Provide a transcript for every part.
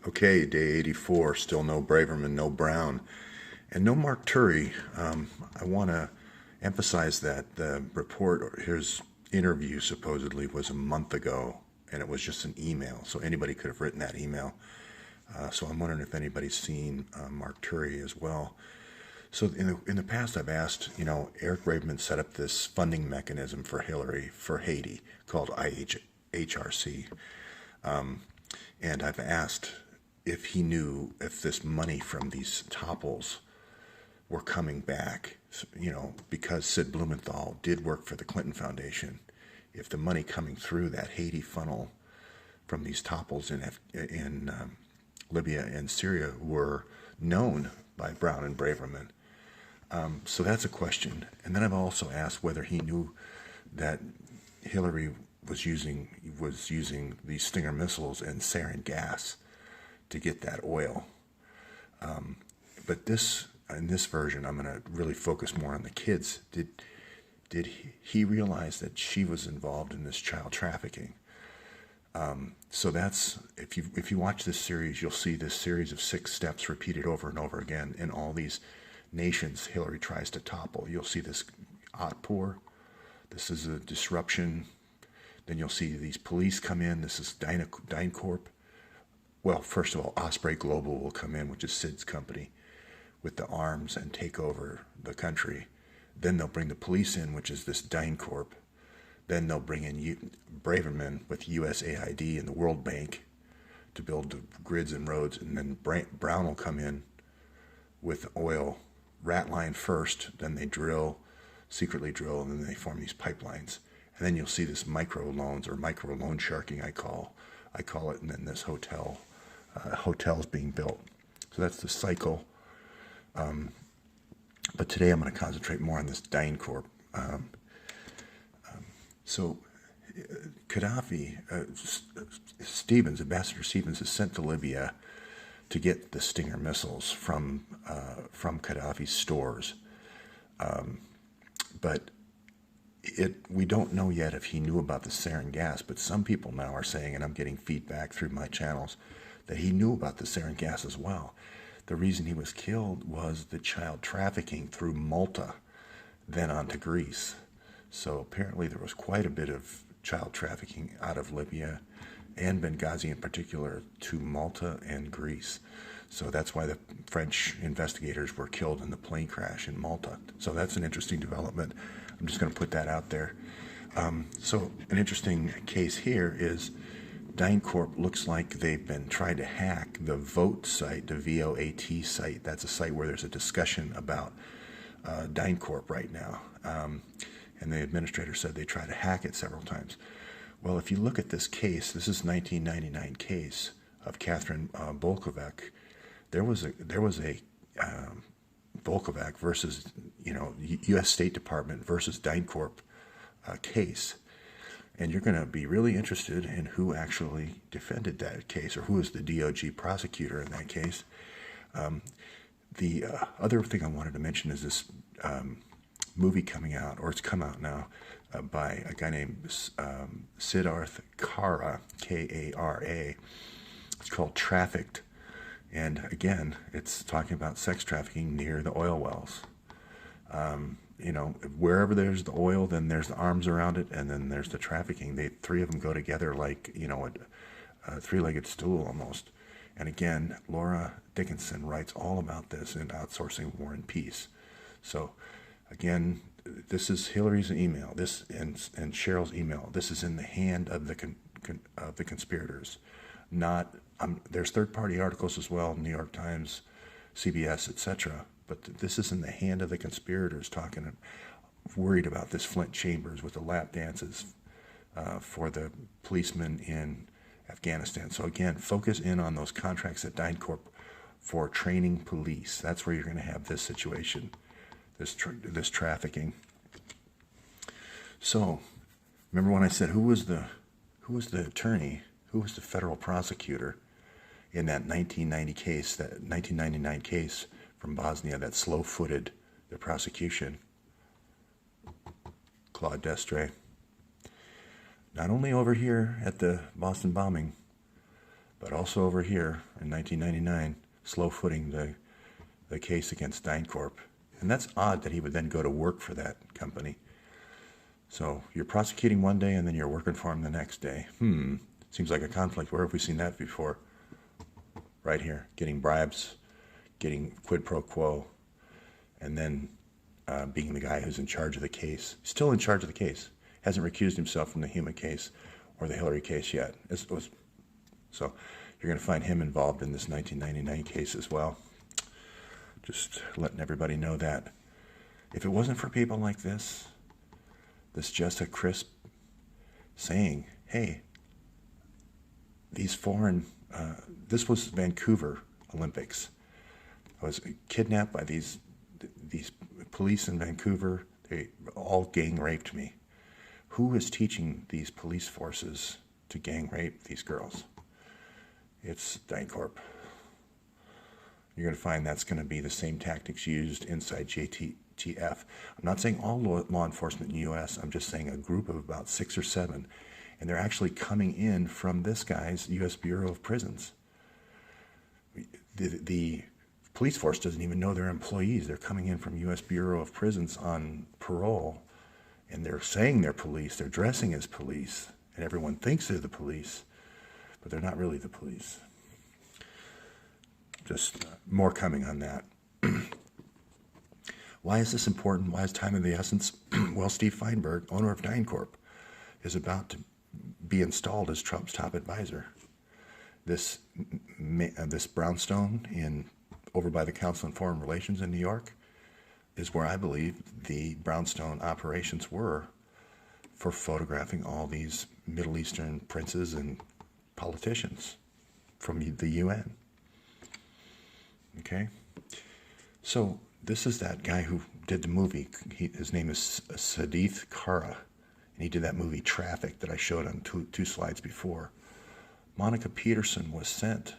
Okay, day 84, still no Braverman, no Brown, and no Mark Turry. I want to emphasize that the report, or his interview supposedly, was a month ago, and it was just an email, so anybody could have written that email. So I'm wondering if anybody's seen Mark Turry as well. So in the past, I've asked, Eric Braverman set up this funding mechanism for Hillary for Haiti called IHRC, and I've asked if he knew if this money from these topples were coming back, because Sid Blumenthal did work for the Clinton Foundation. If the money coming through that Haiti funnel from these topples in Libya and Syria were known by Brown and Braverman. So that's a question. And then I've also asked whether he knew that Hillary was using these Stinger missiles and sarin gas to get that oil. But in this version, I'm going to really focus more on the kids. Did he realize that she was involved in this child trafficking? So that's, if you watch this series, you'll see this series of 6 steps repeated over and over again in all these nations Hillary tries to topple. You'll see this outpour. This is a disruption. Then you'll see these police come in. This is DynCorp. Well, first of all, Osprey Global will come in, which is Sid's company, with the arms and take over the country. Then they'll bring the police in, which is this DynCorp. Then they'll bring in Braverman with USAID and the World Bank to build the grids and roads. And then Brown will come in with oil, rat line first, then they secretly drill, and then they form these pipelines. And then you'll see this micro loans or micro loan sharking, I call it, and then this hotels being built. So that's the cycle. But today I'm going to concentrate more on this DynCorp. So Gaddafi, Ambassador Stevens is sent to Libya to get the Stinger missiles from Gaddafi's stores. But we don't know yet if he knew about the sarin gas, but some people now are saying, and I'm getting feedback through my channels, that he knew about the sarin gas as well. The reason he was killed was the child trafficking through Malta, then on to Greece. So apparently there was quite a bit of child trafficking out of Libya and Benghazi in particular to Malta and Greece. So that's why the French investigators were killed in the plane crash in Malta. So that's an interesting development. I'm just going to put that out there. So an interesting case here is DynCorp looks like they've been trying to hack the VOTE site, the VOAT site. That's a site where there's a discussion about DynCorp right now. And the administrator said they tried to hack it several times. Well, if you look at this case, this is 1999 case of Catherine Bolkovac. There was a Bolkovac versus U.S. State Department versus DynCorp case, and you're going to be really interested in who actually defended that case or who was the DOJ prosecutor in that case. The other thing I wanted to mention is this movie coming out, or it's come out now, by a guy named Siddharth Kara, Kara. It's called Trafficked. And again, it's talking about sex trafficking near the oil wells. Wherever there's the oil, then there's the arms around it, and then there's the trafficking. Three of them go together like, a three-legged stool almost. And again, Laura Dickinson writes all about this in Outsourcing War and Peace. So again, this is Hillary's email, this and Cheryl's email. This is in the hand of the conspirators. Not there's third-party articles as well, New York Times, CBS, etc. But this is in the hand of the conspirators, worried about this Flint Chambers with the lap dances for the policemen in Afghanistan. So again, focus in on those contracts at DynCorp for training police. That's where you're going to have this situation, this trafficking. So remember when I said who was the attorney, who was the federal prosecutor in that 1999 case from Bosnia that slow-footed the prosecution? Claude Destre. Not only over here at the Boston bombing, but also over here in 1999, slow-footing the case against DynCorp. And that's odd that he would then go to work for that company. So you're prosecuting one day and then you're working for him the next day. Seems like a conflict. Where have we seen that before? Right here, getting bribes, getting quid pro quo, and then being the guy who's in charge of the case. Still in charge of the case. Hasn't recused himself from the Huma case or the Hillary case yet. So you're going to find him involved in this 1999 case as well. Just letting everybody know that. If it wasn't for people like this Jessica Crisp saying, hey, these foreign, this was Vancouver Olympics. I was kidnapped by these police in Vancouver. They all gang raped me. Who is teaching these police forces to gang rape these girls? It's DynCorp. You're going to find that's going to be the same tactics used inside JTF. I'm not saying all law enforcement in the U.S. I'm just saying a group of about 6 or 7. And they're actually coming in from this guy's U.S. Bureau of Prisons. The police force doesn't even know they're employees. They're coming in from U.S. Bureau of Prisons on parole. And they're saying they're police. They're dressing as police. And everyone thinks they're the police. But they're not really the police. Just more coming on that. Why is this important? Why is time of the essence? Well, Steve Feinberg, owner of DynCorp, is about to be installed as Trump's top advisor. This brownstone over by the Council on Foreign Relations in New York is where I believe the brownstone operations were for photographing all these Middle Eastern princes and politicians from the UN. Okay? So this is that guy who did the movie. His name is Sadith Kara. And he did that movie Traffic that I showed on two slides before. Monica Peterson was sent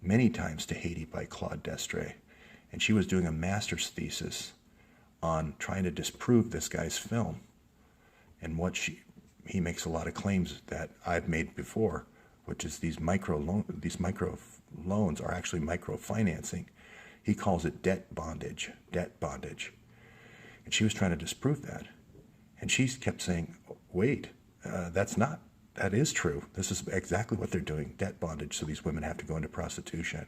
many times to Haiti by Claude Destre. And she was doing a master's thesis on trying to disprove this guy's film. And he makes a lot of claims that I've made before, which is these micro loans are actually microfinancing. He calls it debt bondage. And she was trying to disprove that. And she kept saying, wait, that is true. This is exactly what they're doing, debt bondage. So these women have to go into prostitution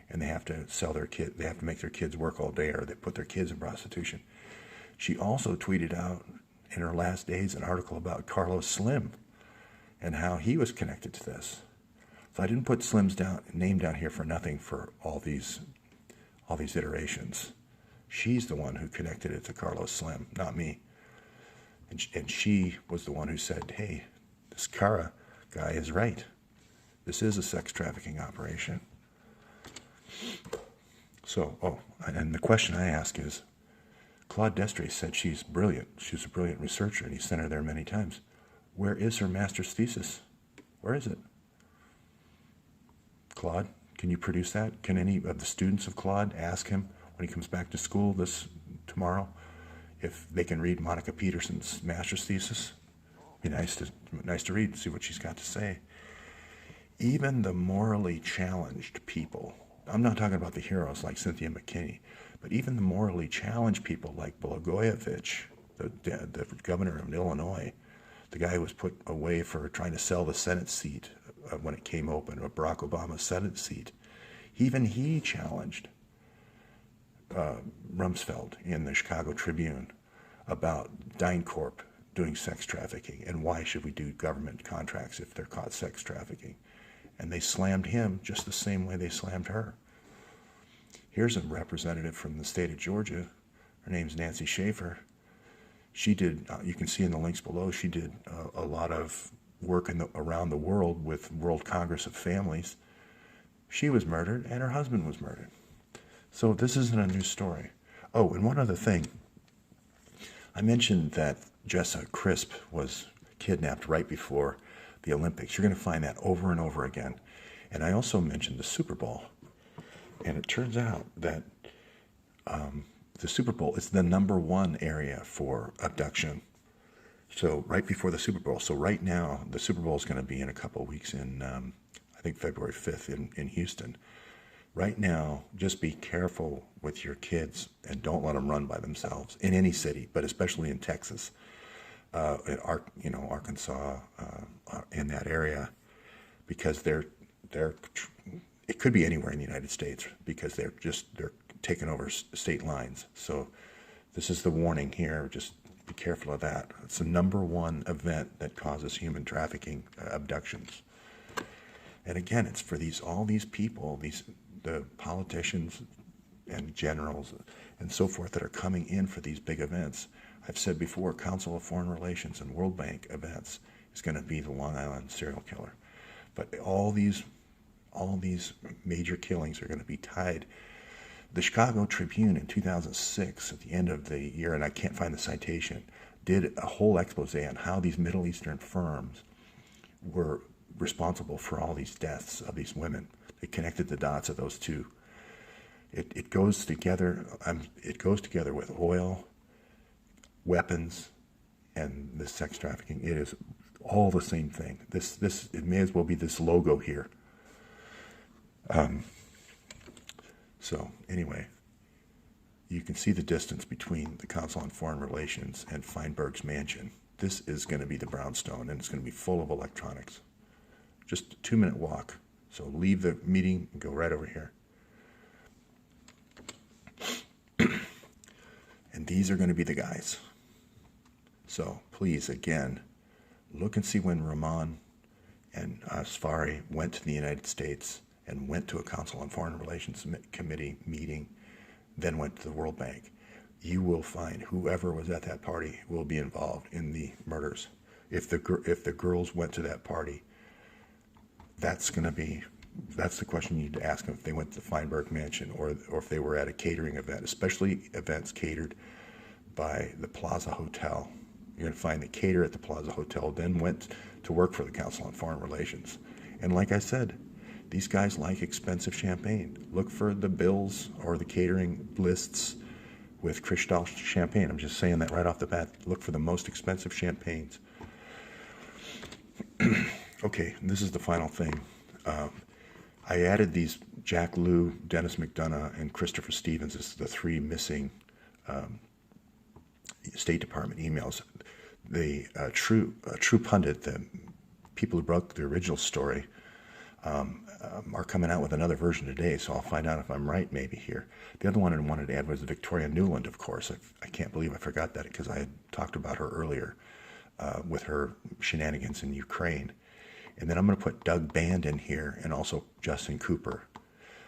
and they have to sell their kids. They have to make their kids work all day or they put their kids in prostitution. She also tweeted out in her last days an article about Carlos Slim and how he was connected to this. So I didn't put Slim's name down here for nothing for all these iterations. She's the one who connected it to Carlos Slim, not me. And she was the one who said, hey, this Kara guy is right. This is a sex trafficking operation. So, and the question I ask is, Claude Destre said she's brilliant. She's a brilliant researcher, and he sent her there many times. Where is her master's thesis? Where is it? Claude, can you produce that? Can any of the students of Claude ask him when he comes back to school tomorrow if they can read Monica Peterson's master's thesis? It'd be nice to read and see what she's got to say. Even the morally challenged people, I'm not talking about the heroes like Cynthia McKinney, but even the morally challenged people like Blagojevich, the governor of Illinois, the guy who was put away for trying to sell the Senate seat when it came open, or Barack Obama's Senate seat, even he challenged Rumsfeld in the Chicago Tribune about DynCorp doing sex trafficking and why should we do government contracts if they're caught sex trafficking. And they slammed him just the same way they slammed her. Here's a representative from the state of Georgia. Her name's Nancy Schaefer. She did, you can see in the links below, she did a lot of work around the world with World Congress of Families. She was murdered and her husband was murdered. So this isn't a new story. Oh, and one other thing. I mentioned that Jessica Crisp was kidnapped right before the Olympics. You're going to find that over and over again. And I also mentioned the Super Bowl. And it turns out that the Super Bowl is the #1 area for abduction. So right before the Super Bowl. So right now, the Super Bowl is going to be in a couple of weeks in, I I think February 5th in Houston. Right now, just be careful with your kids and don't let them run by themselves in any city, but especially in Texas, Arkansas, in that area, because they're it could be anywhere in the United States because they're taking over state lines. So this is the warning here. Just be careful of that. It's the #1 event that causes human trafficking, abductions. And again, it's for all these people, the politicians and generals and so forth that are coming in for these big events. I've said before, Council of Foreign Relations and World Bank events is going to be the Long Island serial killer. But all these major killings are going to be tied. The Chicago Tribune in 2006, at the end of the year, and I can't find the citation, did a whole expose on how these Middle Eastern firms were responsible for all these deaths of these women. They connected the dots of those two. It goes together. It goes together with oil, weapons, and the sex trafficking. It is all the same thing. It may as well be this logo here. So anyway, you can see the distance between the Council on Foreign Relations and Feinberg's mansion. This is going to be the brownstone, and it's going to be full of electronics. Just a 2-minute walk. So leave the meeting and go right over here. And these are going to be the guys. So please, again, look and see when Rahman and Asfari went to the United States and went to a Council on Foreign Relations Committee meeting, then went to the World Bank. You will find whoever was at that party will be involved in the murders. If the girls went to that party, that's the question you need to ask them if they went to the Feinberg Mansion or if they were at a catering event, especially events catered by the Plaza Hotel. You're going to find the caterer at the Plaza Hotel then went to work for the Council on Foreign Relations. And like I said, these guys like expensive champagne. Look for the bills or the catering lists with Cristal champagne. I'm just saying that right off the bat. Look for the most expensive champagnes. Okay, this is the final thing. I added these Jack Lew, Dennis McDonough, and Christopher Stevens as the 3 missing State Department emails. The true pundit, the people who broke the original story, are coming out with another version today, so I'll find out if I'm right maybe here. The other one I wanted to add was Victoria Nuland, of course. I can't believe I forgot that because I had talked about her earlier with her shenanigans in Ukraine. And then I'm going to put Doug Band in here and also Justin Cooper.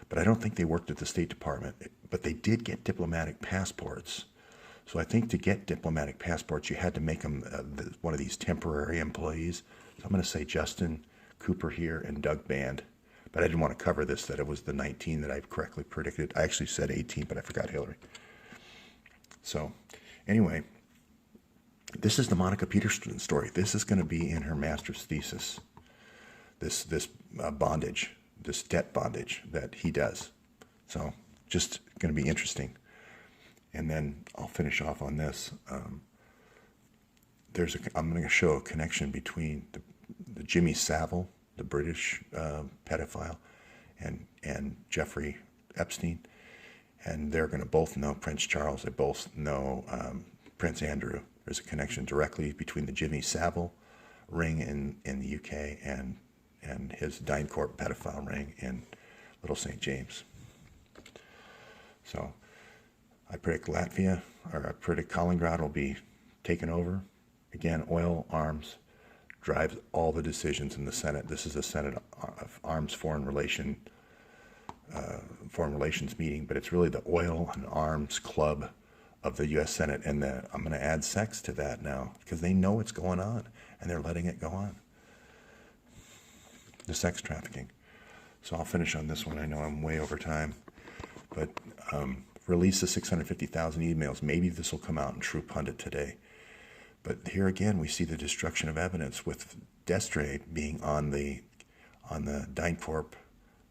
But I don't think they worked at the State Department. But they did get diplomatic passports. So I think to get diplomatic passports, you had to make them one of these temporary employees. So I'm going to say Justin Cooper here and Doug Band. But I didn't want to cover this, that it was the 19 that I correctly predicted. I actually said 18, but I forgot Hillary. So anyway, this is the Monica Peterson story. This is going to be in her master's thesis. This bondage, this debt bondage that he does. So just going to be interesting. And then I'll finish off on this. I'm going to show a connection between the Jimmy Savile, the British pedophile, and Jeffrey Epstein. And they're going to both know Prince Charles. They both know Prince Andrew. There's a connection directly between the Jimmy Savile ring in the UK and his DynCorp pedophile ring in Little St. James. So I predict Latvia, or I predict Kaliningrad will be taken over. Again, oil, arms, drives all the decisions in the Senate. This is the Senate Arms Foreign Relations meeting, but it's really the oil and arms club of the U.S. Senate. And I'm going to add sex to that now because they know what's going on and they're letting it go on. The sex trafficking. So I'll finish on this one. I know I'm way over time, but release the 650,000 emails. Maybe this will come out in True Pundit today. But here again, we see the destruction of evidence with Destre being on the DynCorp,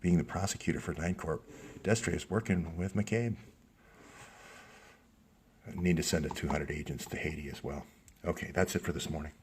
being the prosecutor for DynCorp. Destre is working with McCabe. I need to send 200 agents to Haiti as well. Okay, that's it for this morning.